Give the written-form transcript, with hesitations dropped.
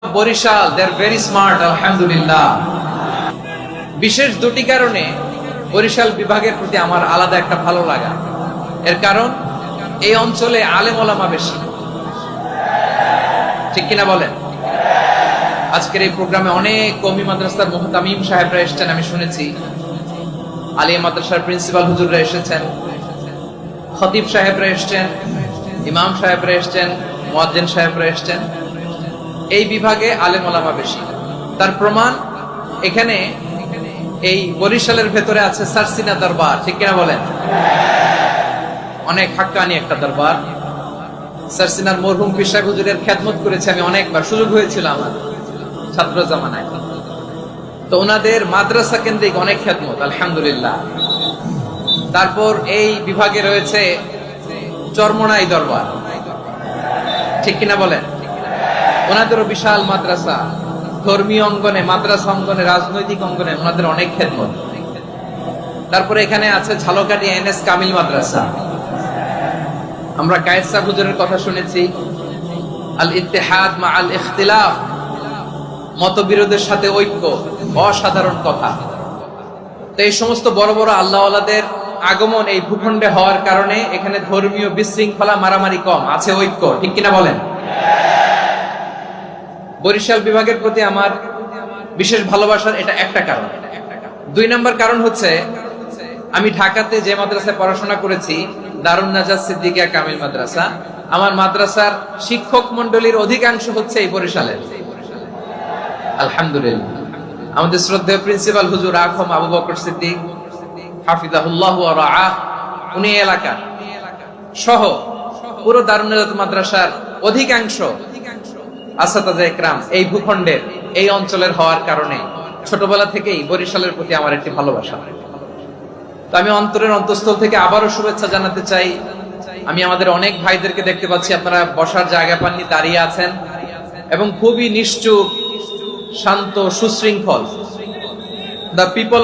Barishal, they are very smart, আলহামদুলিল্লাহ। বিশেষ দুটি কারণে বরিশাল বিভাগের প্রতি আমার আলাদা একটা ভালো লাগা। এর কারণ এই অঞ্চলে আলেম ওলামা বেশি, ঠিক কিনা বলেন? আজকের এই প্রোগ্রামে অনেক কওমি মাদ্রাসার মুহতামিম সাহেবরা এসেছেন, আমি শুনেছি। আলিয়া মাদ্রাসার প্রিন্সিপাল হুজুররা এসেছেন, খতিব সাহেবরা এসেছেন, ইমাম সাহেবরা এসেছেন, মুয়াজ্জিন সাহেবরা এসেছেন। এই বিভাগে আলেম ওলামা বেশি। তার প্রমাণ এখানে এই বরিশালের ভেতরে আছে সারসিনা দরবার, ঠিক কিনা বলেন? অনেক হাক্কানি একটা দরবার। সারসিনার মরহুম পীর সাহেব হুজুরের খেদমত করেছে আমি অনেকবার, সুযোগ হয়েছিল আমার ছাত্র জামানায়। তো ওনাদের মাদ্রাসা কেন্দ্রিক অনেক খেদমত, আলহামদুলিল্লাহ। তারপর এই বিভাগে রয়েছে চরমোনাই দরবার, ঠিক কিনা বলেন? ওনাদেরও বিশাল মাদ্রাসা, ধর্মীয় অঙ্গনে, মাদ্রাসা অঙ্গনে, রাজনৈতিক অঙ্গনে ওনাদের অনেক খেদমত। তারপরে এখানে আছে ঝালকাঠি এনএস কামিল মাদ্রাসা। আমরা কায়েদ সাহেব হুজুরের কথা শুনেছি, আল ইত্তেহাদ মা আল ইখতিলাফ, মতবিরোধের সাথে ঐক্য, অসাধারণ কথা। তো এই সমস্ত বড় বড় আল্লাহওয়ালাদের আগমন এই ভূখণ্ডে হওয়ার কারণে এখানে ধর্মীয় বিশৃঙ্খলা, মারামারি কম, আছে ঐক্য, ঠিক কিনা বলেন? বরিশাল বিভাগের প্রতি আমার বিশেষ ভালোবাসার এটা একটা কারণ। দুই নম্বর কারণ হচ্ছে, আমি ঢাকাতে যে মাদ্রাসায় পড়াশোনা করেছি, দারুন নাজাত সিদ্দিকিয়া কামিল মাদ্রাসা, আমার মাদ্রাসার শিক্ষক মন্ডলীর অধিকাংশ হচ্ছে এই বরিশালের, আলহামদুলিল্লাহ। আমাদের শ্রদ্ধেয় প্রিন্সিপাল হুজুর আখম আবু বকর সিদ্দিক হাফিজাহুল্লাহ ওয়া রাআহ, উনি এলাকা সহ পুরো দারুন নাজাত মাদ্রাসার অধিকাংশ আসাতাজা ইকরাম এই ভূখণ্ডের, এই অঞ্চলের হওয়ার কারণে ছোটবেলা থেকেই বরিশালের প্রতি আমার একটি ভালোবাসা। তো আমি অন্তরের অন্তঃস্থল থেকে আবারও শুভেচ্ছা জানাতে চাই। আমি আমাদের অনেক ভাইদেরকে দেখতে পাচ্ছি, আপনারা বসার জায়গা পাননি, দাঁড়িয়ে আছেন এবং খুবই নিশ্চুপ, শান্ত, সুশৃঙ্খল। The people